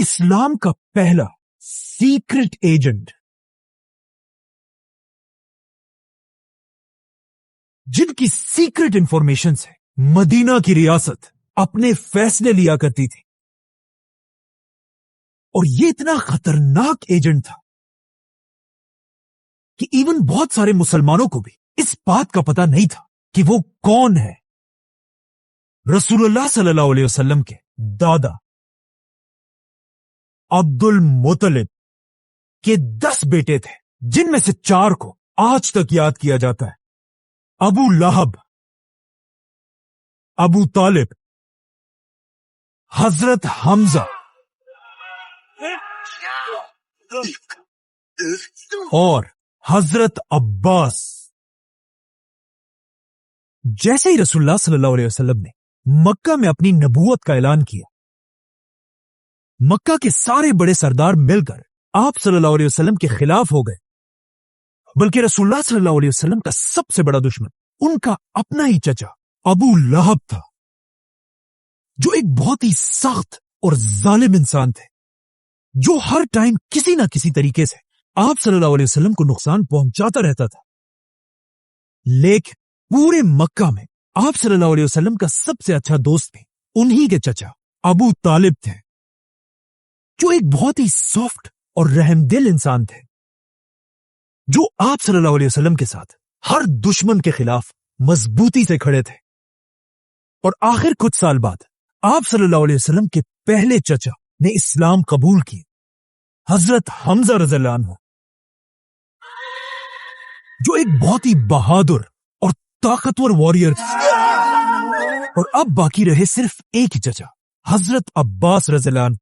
اسلام کا پہلا secret agent جن کی سیکرٹ انفارمیشن سے مدینہ کی ریاست اپنے فیصلے لیا کرتی تھی، اور یہ اتنا خطرناک ایجنٹ تھا کہ ایون بہت سارے مسلمانوں کو بھی اس بات کا پتہ نہیں تھا کہ وہ کون ہے۔ رسول اللہ صلی اللہ علیہ وسلم کے دادا عبد المطلب کے 10 بیٹے تھے، جن میں سے 4 کو آج تک یاد کیا جاتا ہے: ابو لہب، ابو طالب، حضرت حمزہ اور حضرت عباس۔ جیسے ہی رسول اللہ صلی اللہ علیہ وسلم نے مکہ میں اپنی نبوت کا اعلان کیا، مکہ کے سارے بڑے سردار مل کر آپ صلی اللہ علیہ وسلم کے خلاف ہو گئے، بلکہ رسول اللہ صلی اللہ علیہ وسلم کا سب سے بڑا دشمن ان کا اپنا ہی چچا ابو لہب تھا، جو ایک بہت ہی سخت اور ظالم انسان تھے، جو ہر ٹائم کسی نہ کسی طریقے سے آپ صلی اللہ علیہ وسلم کو نقصان پہنچاتا رہتا تھا۔ لیکن پورے مکہ میں آپ صلی اللہ علیہ وسلم کا سب سے اچھا دوست بھی انہی کے چچا ابو طالب تھے، جو ایک بہت ہی سافٹ اور رحم دل انسان تھے، جو آپ صلی اللہ علیہ وسلم کے ساتھ ہر دشمن کے خلاف مضبوطی سے کھڑے تھے۔ اور آخر کچھ سال بعد آپ صلی اللہ علیہ وسلم کے پہلے چچا نے اسلام قبول کی، حضرت حمزہ رضی اللہ عنہ، جو ایک بہت ہی بہادر اور طاقتور واریر تھے۔ اور اب باقی رہے صرف ایک ہی چچا، حضرت عباس رضی اللہ عنہ،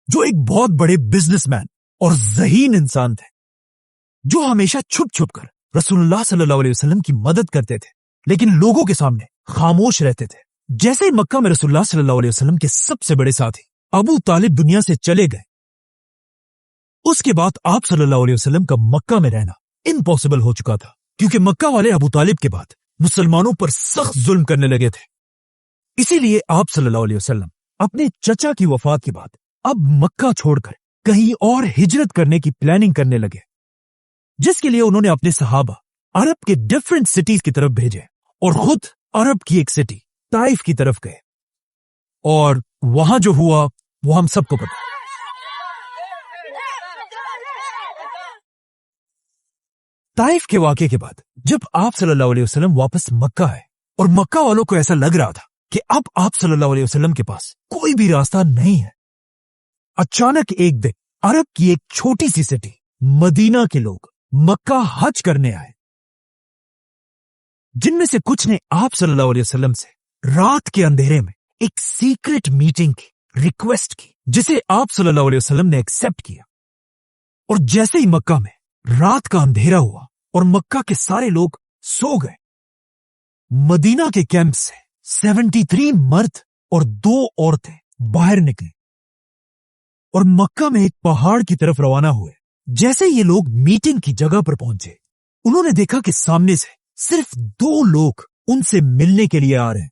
جو ایک بہت بڑے بزنس مین اور ذہین انسان تھے، جو ہمیشہ چھپ چھپ کر رسول اللہ صلی اللہ علیہ وسلم کی مدد کرتے تھے، لیکن لوگوں کے سامنے خاموش رہتے تھے۔ جیسے ہی مکہ میں رسول اللہ صلی اللہ علیہ وسلم کے سب سے بڑے ساتھی ابو طالب دنیا سے چلے گئے، اس کے بعد آپ صلی اللہ علیہ وسلم کا مکہ میں رہنا امپاسبل ہو چکا تھا، کیونکہ مکہ والے ابو طالب کے بعد مسلمانوں پر سخت ظلم کرنے لگے تھے۔ اسی لیے آپ صلی اللہ علیہ وسلم اپنے چچا کی وفات کے بعد اب مکہ چھوڑ کر کہیں اور ہجرت کرنے کی پلاننگ کرنے لگے، جس کے لیے انہوں نے اپنے صحابہ عرب کے ڈیفرنٹ سٹیز کی طرف بھیجے، اور خود عرب کی ایک سٹی طائف کی طرف گئے، اور وہاں جو ہوا وہ ہم سب کو پتا۔ طائف کے واقعے کے بعد جب آپ صلی اللہ علیہ وسلم واپس مکہ آئے، اور مکہ والوں کو ایسا لگ رہا تھا کہ اب آپ صلی اللہ علیہ وسلم کے پاس کوئی بھی راستہ نہیں ہے، اچانک ایک دن عرب کی ایک چھوٹی سی سٹی مدینہ کے لوگ مکہ حج کرنے آئے، جن میں سے کچھ نے آپ صلی اللہ علیہ وسلم سے رات کے اندھیرے میں ایک سیکرٹ میٹنگ کی ریکویسٹ کی، جسے آپ صلی اللہ علیہ وسلم نے ایکسپٹ کیا۔ اور جیسے ہی مکہ میں رات کا اندھیرا ہوا اور مکہ کے سارے لوگ سو گئے، مدینہ کے کیمپ سے 73 مرد اور 2 عورتیں باہر نکلے اور مکہ میں ایک پہاڑ کی طرف روانہ ہوئے۔ جیسے یہ لوگ میٹنگ کی جگہ پر پہنچے، انہوں نے دیکھا کہ سامنے سے صرف 2 لوگ ان سے ملنے کے لیے آ رہے ہیں،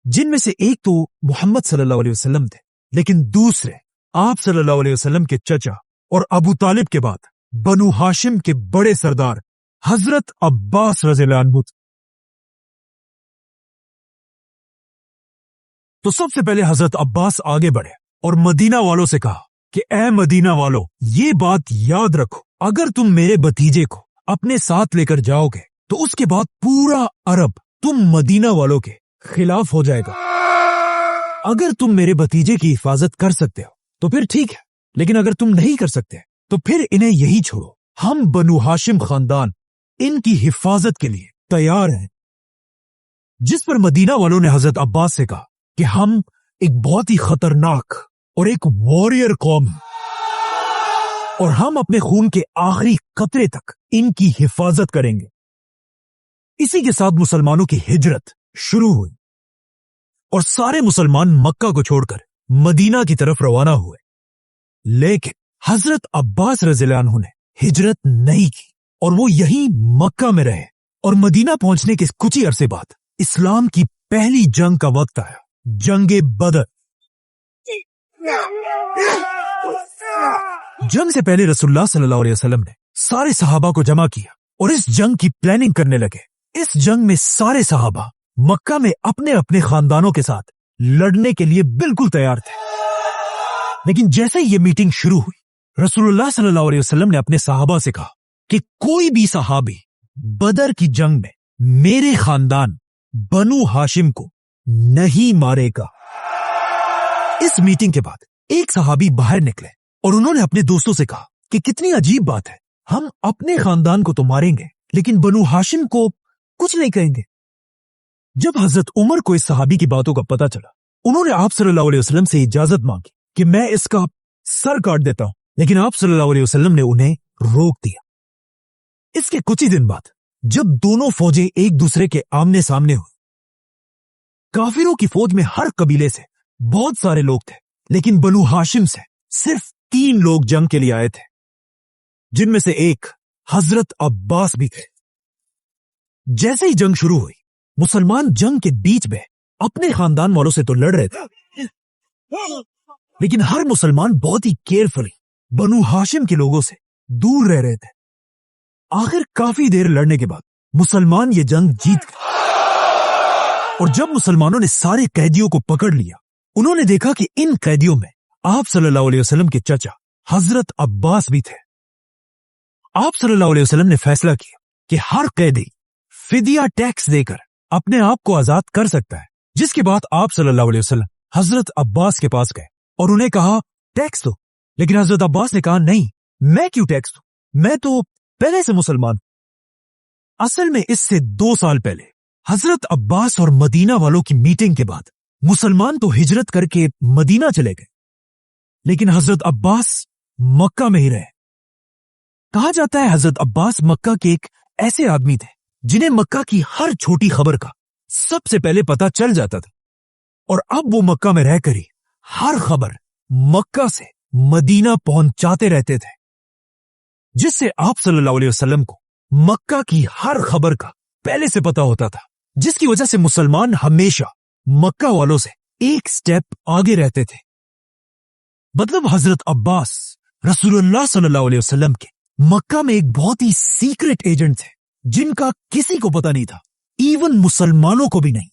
جن میں سے ایک تو محمد صلی اللہ علیہ وسلم تھے، لیکن دوسرے آپ صلی اللہ علیہ وسلم کے چچا اور ابو طالب کے بعد بنو ہاشم کے بڑے سردار حضرت عباس رضی اللہ عنہ تھے۔ تو سب سے پہلے حضرت عباس آگے بڑھے اور مدینہ والوں سے کہا کہ اے مدینہ والوں، یہ بات یاد رکھو، اگر تم میرے بھتیجے کو اپنے ساتھ لے کر جاؤ گے تو اس کے بعد پورا عرب تم مدینہ والوں کے خلاف ہو جائے گا۔ اگر تم میرے بھتیجے کی حفاظت کر سکتے ہو تو پھر ٹھیک ہے، لیکن اگر تم نہیں کر سکتے تو پھر انہیں یہی چھوڑو، ہم بنو ہاشم خاندان ان کی حفاظت کے لیے تیار ہیں۔ جس پر مدینہ والوں نے حضرت عباس سے کہا کہ ہم ایک بہت ہی خطرناک اور ایک واریر قوم ہیں، اور ہم اپنے خون کے آخری قطرے تک ان کی حفاظت کریں گے۔ اسی کے ساتھ مسلمانوں کی ہجرت شروع ہوئی، اور سارے مسلمان مکہ کو چھوڑ کر مدینہ کی طرف روانہ ہوئے۔ لیکن حضرت عباس رضی اللہ عنہ نے ہجرت نہیں کی، اور وہ یہیں مکہ میں رہے، اور مدینہ پہنچنے کے کچھ ہی عرصے بعد اسلام کی پہلی جنگ کا وقت آیا، جنگ بدر۔ जंग से पहले रसूलुल्लाह सल्लल्लाहु अलैहि वसल्लम ने सारे सहाबा को जमा किया और इस जंग की प्लानिंग करने लगे। इस जंग में सारे सहाबा मक्का में अपने अपने खानदानों के साथ लड़ने के लिए बिल्कुल तैयार थे। लेकिन जैसे ही ये मीटिंग शुरू हुई, रसूलुल्लाह सल्लल्लाहु अलैहि वसल्लम ने अपने सहाबा से कहा कि कोई भी सहाबी बदर की जंग में मेरे खानदान बनु हाशिम को नहीं मारेगा। इस मीटिंग के बाद एक सहाबी बाहर निकले और उन्होंने अपने दोस्तों से कहा कि कितनी अजीब बात है, हम अपने खानदान को तो मारेंगे लेकिन बनु हाशिम को कुछ नहीं कहेंगे। जब हजरत उमर को इस सहाबी की बातों का पता चला, उन्होंने आप सल्लल्लाहु अलैहि वसल्लम से इजाजत मांगी कि मैं इसका सर काट देता हूं, लेकिन आप सल्लल्लाहु अलैहि वसल्लम ने उन्हें रोक दिया। इसके कुछ ही दिन बाद जब दोनों फौजें एक दूसरे के आमने सामने हुई, काफिरों की फौज में हर कबीले से बहुत सारे लोग थे, लेकिन बनु हाशिम से सिर्फ 3 लोग जंग के लिए आए थे, जिनमें से एक हजरत अब्बास भी थे। जैसे ही जंग शुरू हुई, मुसलमान जंग के बीच में अपने खानदान वालों से तो लड़ रहे थे, लेकिन हर मुसलमान बहुत ही केयरफुली बनु हाशिम के लोगों से दूर रह रहे थे। आखिर काफी देर लड़ने के बाद मुसलमान ये जंग जीत गए और जब मुसलमानों ने सारे कैदियों को पकड़ लिया, उन्होंने देखा कि इन कैदियों में आप सल्लल्लाहु अलैहि वसल्लम के चचा हजरत अब्बास भी थे। आप सल्लल्लाहु अलैहि वसल्लम ने फैसला किया कि हर कैदी फिदिया टैक्स देकर अपने आप को आजाद कर सकता है, जिसके बाद आप सल्लल्लाहु अलैहि वसल्लम हजरत अब्बास के पास गए और उन्हें कहा टैक्स दो, लेकिन हजरत अब्बास ने कहा नहीं, मैं क्यों टैक्स दूं, मैं तो पहले से मुसलमान। असल में इससे 2 साल पहले हजरत अब्बास और मदीना वालों की मीटिंग के बाद मुसलमान तो हिजरत करके मदीना चले गए, लेकिन हजरत अब्बास मक्का में ही रहे। कहा जाता है हजरत अब्बास मक्का के एक ऐसे आदमी थे जिन्हें मक्का की हर छोटी खबर का सबसे पहले पता चल जाता था, और अब वो मक्का में रहकर ही हर खबर मक्का से मदीना पहुंचाते रहते थे, जिससे आप सल्लल्लाहु अलैहि वसल्लम को मक्का की हर खबर का पहले से पता होता था, जिसकी वजह से मुसलमान हमेशा मक्का वालों से एक स्टेप आगे रहते थे। मतलब हजरत अब्बास रसूलुल्लाह सल्लल्लाहु अलैहि वसल्लम के मक्का में एक बहुत ही सीक्रेट एजेंट थे, जिनका किसी को पता नहीं था, इवन मुसलमानों को भी नहीं।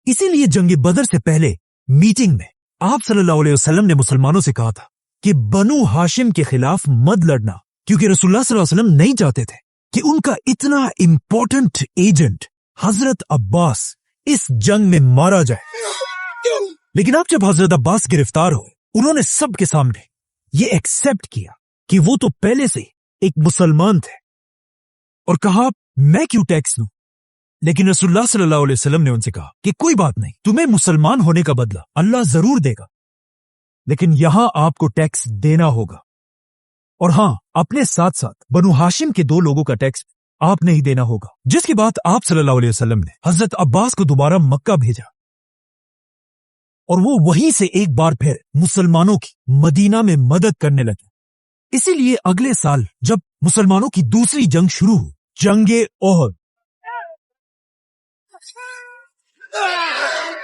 इसीलिए जंग बदर से पहले मीटिंग में आप सल्लल्लाहु अलैहि वसल्लम ने मुसलमानों से कहा था कि बनु हाशिम के खिलाफ मत लड़ना, क्योंकि रसूलुल्लाह सल्लल्लाहु अलैहि वसल्लम नहीं चाहते थे कि उनका इतना इंपॉर्टेंट एजेंट हजरत अब्बास इस जंग में मारा जाए। लेकिन अब जब हजरत अब्बास गिरफ्तार हुए, उन्होंने सबके सामने ये एक्सेप्ट किया कि वो तो पहले से एक मुसलमान थे और कहा मैं क्यों टैक्स दूं। लेकिन रसूलुल्लाह सल्लल्लाहु अलैहि वसल्लम ने उनसे कहा कि कोई बात नहीं, तुम्हें मुसलमान होने का बदला अल्लाह जरूर देगा, लेकिन यहां आपको टैक्स देना होगा, और हां, अपने साथ साथ बनु हाशिम के 2 लोगों का टैक्स आपने ही देना होगा। जिसके बाद आप सल्लल्लाहु अलैहि वसल्लम ने हजरत अब्बास को दोबारा मक्का भेजा और वो वहीं से एक बार फिर मुसलमानों की मदीना में मदद करने लगे। इसीलिए अगले साल जब मुसलमानों की दूसरी जंग शुरू हुई, जंगे ओहद,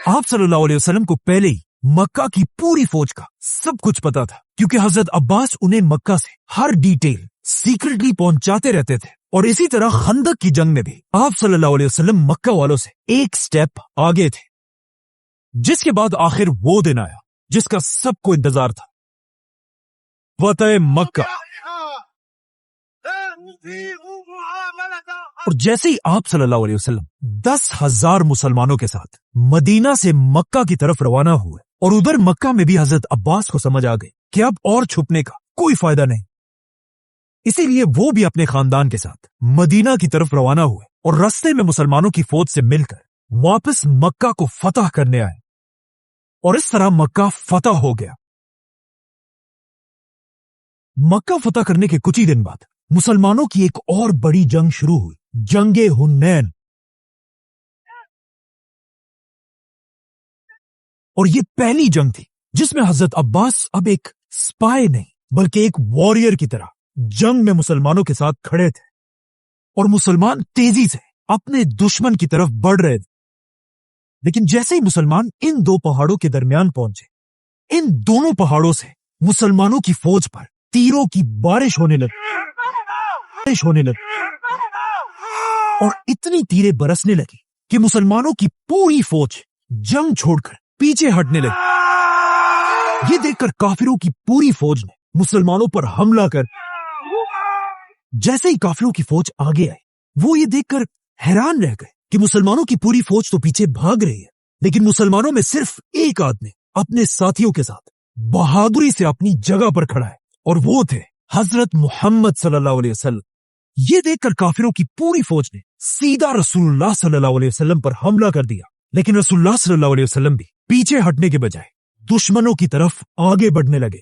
आप सल्लल्लाहु अलैहि वसल्लम को पहले ही मक्का की पूरी फौज का सब कुछ पता था, क्योंकि हजरत अब्बास उन्हें मक्का से हर डिटेल सीक्रेटली पहुंचाते रहते थे। और इसी तरह खंदक की जंग में भी आप सल्लल्लाहु अलैहि वसल्लम मक्का वालों से एक स्टेप आगे थे, जिसके बाद आखिर वो दिन आया जिसका सबको इंतजार था, फतह मक्का। और जैसे ही आप सल्लल्लाहु अलैहि वसल्लम 10,000 मुसलमानों के साथ मदीना से मक्का की तरफ रवाना हुए, और उधर मक्का में भी हजरत अब्बास को समझ आ गई कि अब और छुपने का कोई फायदा नहीं, इसीलिए वो भी अपने खानदान के साथ मदीना की तरफ रवाना हुए और रास्ते में मुसलमानों की फौज से मिलकर वापस मक्का को फतह करने आए, और इस तरह मक्का फतह हो गया। मक्का फतह करने के कुछ ही दिन बाद मुसलमानों की एक और बड़ी जंग शुरू हुई, जंगे हुनैन। और ये पहली जंग थी जिसमें हजरत अब्बास अब एक स्पाई नहीं बल्कि एक वॉरियर की तरह जंग में मुसलमानों के साथ खड़े थे, और मुसलमान तेजी से अपने दुश्मन की तरफ बढ़ रहे थे। लेकिन जैसे ही मुसलमान इन 2 पहाड़ों के दरमियान पहुंचे, इन दोनों पहाड़ों से मुसलमानों की फौज पर तीरों की बारिश होने लगी और इतनी तीरें बरसने लगी कि मुसलमानों की पूरी फौज जंग छोड़कर पीछे हटने लगी। ये देखकर काफिरों की पूरी फौज ने मुसलमानों पर हमला कर, जैसे ही काफिरों की फौज आगे आई, वो ये देखकर हैरान रह गए कि मुसलमानों की पूरी फौज तो पीछे भाग रही है, लेकिन मुसलमानों में सिर्फ एक आदमी अपने साथियों के साथ बहादुरी से अपनी जगह पर खड़ा है, और वो थे हजरत मोहम्मद सल्लल्लाहु अलैहि वसल्लम। ये देखकर काफिरों की पूरी फौज ने सीधा रसूलुल्लाह सल्लल्लाहु अलैहि वसल्लम पर हमला कर दिया, लेकिन रसूलुल्लाह सल्लल्लाहु अलैहि वसल्लम भी पीछे हटने के बजाय दुश्मनों की तरफ आगे बढ़ने लगे।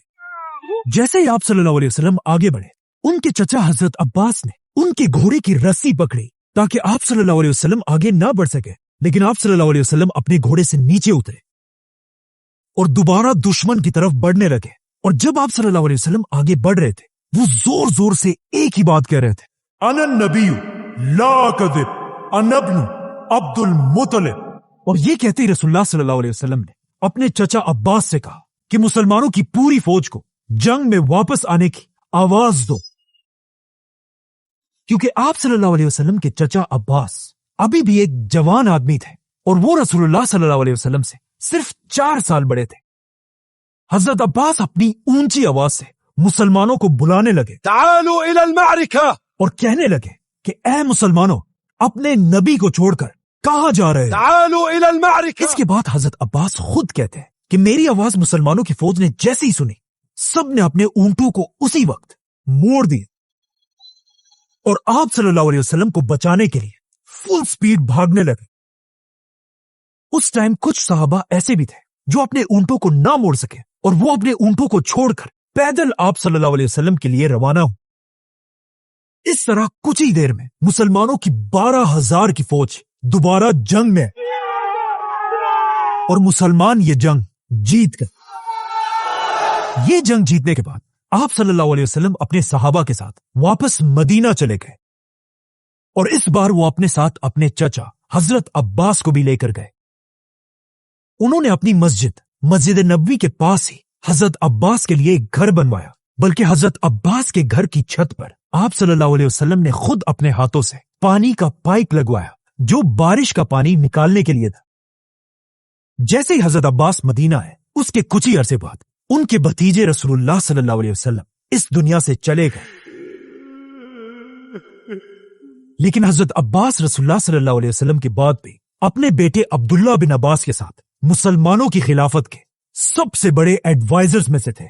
जैसे ही आप सल्लल्लाहु अलैहि वसल्लम आगे बढ़े, उनके चचा हजरत अब्बास ने उनके घोड़े की रस्सी पकड़ी ताकि आप सल्लल्लाहु अलैहि वसल्लम आगे ना बढ़ सके, लेकिन आप सल्लल्लाहु अलैहि वसल्लम अपने घोड़े से नीचे उतरे और दोबारा दुश्मन की तरफ बढ़ने लगे। और जब आप सल्लल्लाहु अलैहि वसल्लम आगे बढ़ रहे थे, वो जोर जोर से एक ही बात कह रहे थे, अनन नबीयु ला कज़िब अनब्नु अब्दुल मुत्तलिब। और ये कहते ही रसूलुल्लाह सल्लल्लाहु अलैहि वसल्लम ने अपने चचा अब्बास से कहा कि मुसलमानों की पूरी फौज को जंग में वापस आने की आवाज दो, क्योंकि आप सल्लल्लाहु अलैहि वसल्लम के चचा अब्बास अभी भी एक जवान आदमी थे और वो रसूलुल्लाह सल्लल्लाहु अलैहि वसल्लम से सिर्फ 4 साल बड़े थे। हजरत अब्बास अपनी ऊंची आवाज से मुसलमानों को बुलाने लगे, तालू इलल मारिका, और कहने लगे कि ऐ मुसलमानों, अपने नबी को छोड़कर कहां जा रहे हैं? तालू इलल मारिका। इसके बाद हजरत अब्बास खुद कहते हैं कि मेरी आवाज मुसलमानों की फौज ने जैसे ही सुनी, सब ने अपने ऊंटों को उसी वक्त मोड़ दिए और आप सल्लल्लाहु अलैहि वसल्लम को बचाने के लिए फुल स्पीड भागने लगे। उस टाइम कुछ सहाबा ऐसे भी थे जो अपने ऊंटों को ना मोड़ सके और वो अपने ऊंटों को छोड़कर पैदल आप सल्लल्लाहु अलैहि वसल्लम के लिए रवाना हो। इस तरह कुछ ही देर में मुसलमानों की 12,000 की फौज दोबारा जंग में, और मुसलमान ये जंग जीत गए। ये जंग जीतने के बाद आप सल्लल्लाहु अलैहि वसल्लम अपने सहाबा के साथ वापस मदीना चले गए, और इस बार वो अपने साथ अपने चचा हजरत अब्बास को भी लेकर गए। उन्होंने अपनी मस्जिद नबवी के पास ही हजरत अब्बास के लिए एक घर बनवाया, बल्कि हजरत अब्बास के घर की छत पर आप सल्लल्लाहु अलैहि वसल्लम ने खुद अपने हाथों से पानी का पाइप लगवाया, जो बारिश का पानी निकालने के लिए था। जैसे ही हजरत अब्बास मदीना आए, उसके कुछ ही अरसे बाद उनके भतीजे रसूलुल्लाह सल्लल्लाहु अलैहि वसल्लम इस दुनिया से चले गए। लेकिन हजरत अब्बास रसूलुल्लाह सल्लल्लाहु अलैहि वसल्लम के बाद भी अपने बेटे अब्दुल्लाह बिन अब्बास के साथ मुसलमानों की खिलाफत के सबसे बड़े एडवाइजर्स में से थे।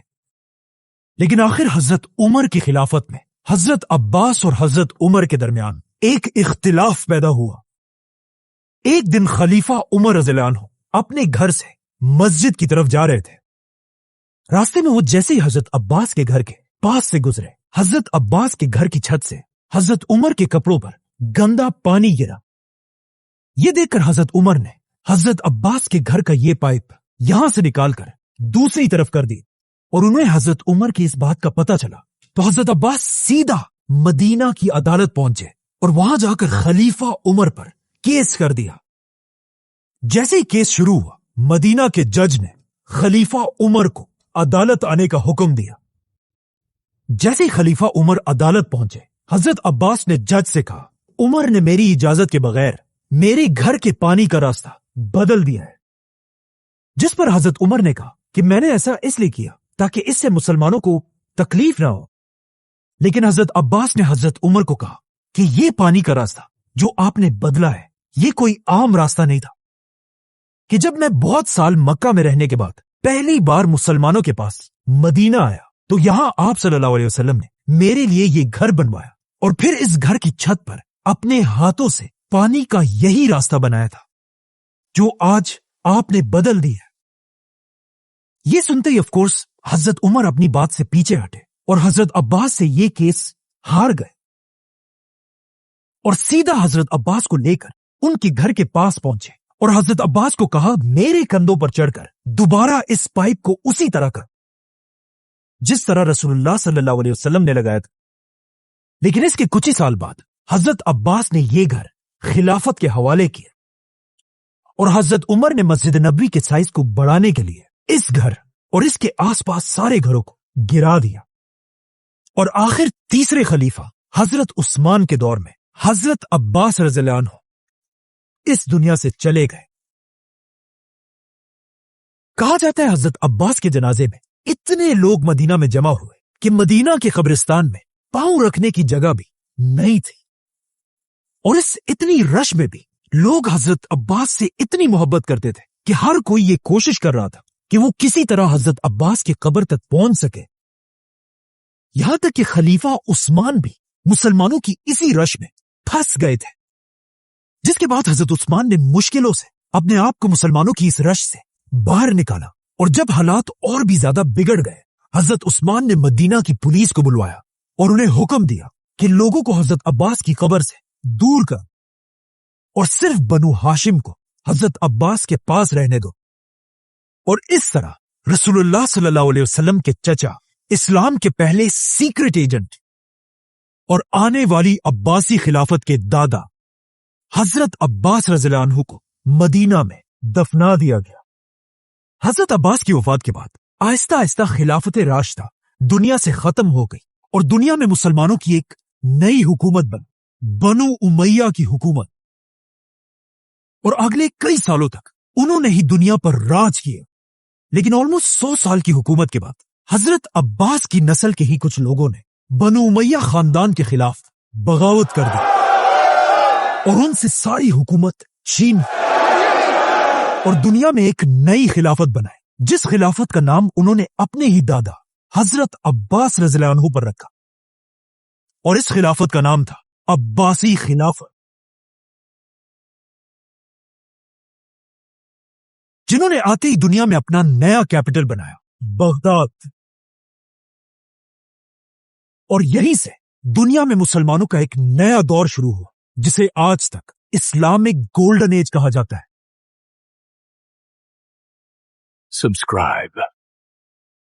लेकिन आखिर हजरत उमर की खिलाफत में हजरत अब्बास और हजरत उमर के दरमियान एक इख्तिलाफ पैदा हुआ। एक दिन खलीफा उमर रज़ियल्लाहु अन्हु अपने घर से मस्जिद की तरफ जा रहे थे। रास्ते में वो जैसे ही हजरत अब्बास के घर के पास से गुजरे, हजरत अब्बास के घर की छत से हजरत उमर के कपड़ों पर गंदा पानी गिरा। ये देखकर हजरत उमर ने हजरत अब्बास के घर का ये पाइप यहां से निकालकर दूसरी तरफ कर दी, और उन्हें हजरत उमर की इस बात का पता चला तो हजरत अब्बास सीधा मदीना की अदालत पहुंचे और वहां जाकर खलीफा उमर पर केस कर दिया। जैसे ही केस शुरू हुआ, मदीना के जज ने खलीफा उमर को अदालत आने का हुक्म दिया। जैसे ही खलीफा उमर अदालत पहुंचे, हजरत अब्बास ने जज से कहा, उमर ने मेरी इजाजत के बगैर मेरे घर के पानी का रास्ता बदल दिया है। जिस पर हजरत उमर ने कहा कि मैंने ऐसा इसलिए किया ताकि इससे मुसलमानों को तकलीफ ना हो। लेकिन हजरत अब्बास ने हजरत उमर को कहा कि यह पानी का रास्ता जो आपने बदला है, यह कोई आम रास्ता नहीं था। कि जब मैं बहुत साल मक्का में रहने के बाद पहली बार मुसलमानों के पास मदीना आया, तो यहां आप सल्लल्लाहु अलैहि वसल्लम ने मेरे लिए ये घर बनवाया, और फिर इस घर की छत पर अपने हाथों से पानी का यही रास्ता बनाया था जो आज आपने बदल दिया। ये सुनते ही ऑफ कोर्स हजरत उमर अपनी बात से पीछे हटे और हजरत अब्बास से ये केस हार गए, और सीधा हजरत अब्बास को लेकर उनके घर के पास पहुंचे और हजरत अब्बास को कहा, मेरे कंधों पर चढ़कर दोबारा इस पाइप को उसी तरह कर जिस तरह रसूलुल्लाह सल्लल्लाहु अलैहि वसल्लम ने लगाया था। लेकिन इसके कुछ ही साल बाद हजरत अब्बास ने यह घर खिलाफत के हवाले किया, और हजरत उमर ने मस्जिद नबवी के साइज को बढ़ाने के लिए इस घर और इसके आसपास सारे घरों को गिरा दिया। और आखिर तीसरे खलीफा हजरत उस्मान के दौर में हजरत अब्बास रज़ियल्लाहु अन्हु इस दुनिया से चले गए। कहा जाता है हजरत अब्बास के जनाजे में इतने लोग मदीना में जमा हुए कि मदीना के कब्रिस्तान में पांव रखने की जगह भी नहीं थी। और इस इतनी रश में भी लोग हजरत अब्बास से इतनी मोहब्बत करते थे कि हर कोई ये कोशिश कर रहा था कि वो किसी तरह हजरत अब्बास की कब्र तक पहुंच सके। यहां तक कि खलीफा उस्मान भी मुसलमानों की इसी रश में फंस गए थे, जिसके बाद हजरत उस्मान ने मुश्किलों से अपने आप को मुसलमानों की इस रश से बाहर निकाला। और जब हालात और भी ज्यादा बिगड़ गए, हजरत उस्मान ने मदीना की पुलिस को बुलवाया और उन्हें हुक्म दिया कि लोगों को हजरत अब्बास की कब्र से दूर कर और सिर्फ बनु हाशिम को हजरत अब्बास के पास रहने दो। और इस तरह रसूलुल्लाह सल्लल्लाहु अलैहि वसल्लम के चचा, इस्लाम के पहले सीक्रेट एजेंट और आने वाली अब्बासी खिलाफत के दादा हजरत अब्बास रज़ियल्लाहु अन्हु को मदीना में दफना दिया गया। हजरत अब्बास की वफात के बाद आहिस्ता आहिस्ता खिलाफत राशिदा दुनिया से खत्म हो गई और दुनिया में मुसलमानों की एक नई हुकूमत बनी, बनु उमैया की हुकूमत। और अगले कई सालों तक उन्होंने ही दुनिया पर राज किया। लेकिन ऑलमोस्ट 100 साल की हुकूमत के बाद हजरत अब्बास की नस्ल के ही कुछ लोगों ने बनु उमैया खानदान के खिलाफ बगावत कर दी और उनसे सारी हुकूमत छीन और दुनिया में एक नई खिलाफत बनाई, जिस खिलाफत का नाम उन्होंने अपने ही दादा हजरत अब्बास रज़ियल्लाहु अन्हु पर रखा। और इस खिलाफत का नाम था अब्बासी खिलाफत, जिन्होंने आते ही दुनिया में अपना नया कैपिटल बनाया, बगदाद। और यहीं से दुनिया में मुसलमानों का एक नया दौर शुरू हुआ, जिसे आज तक इस्लामिक गोल्डन एज कहा जाता है। Subscribe.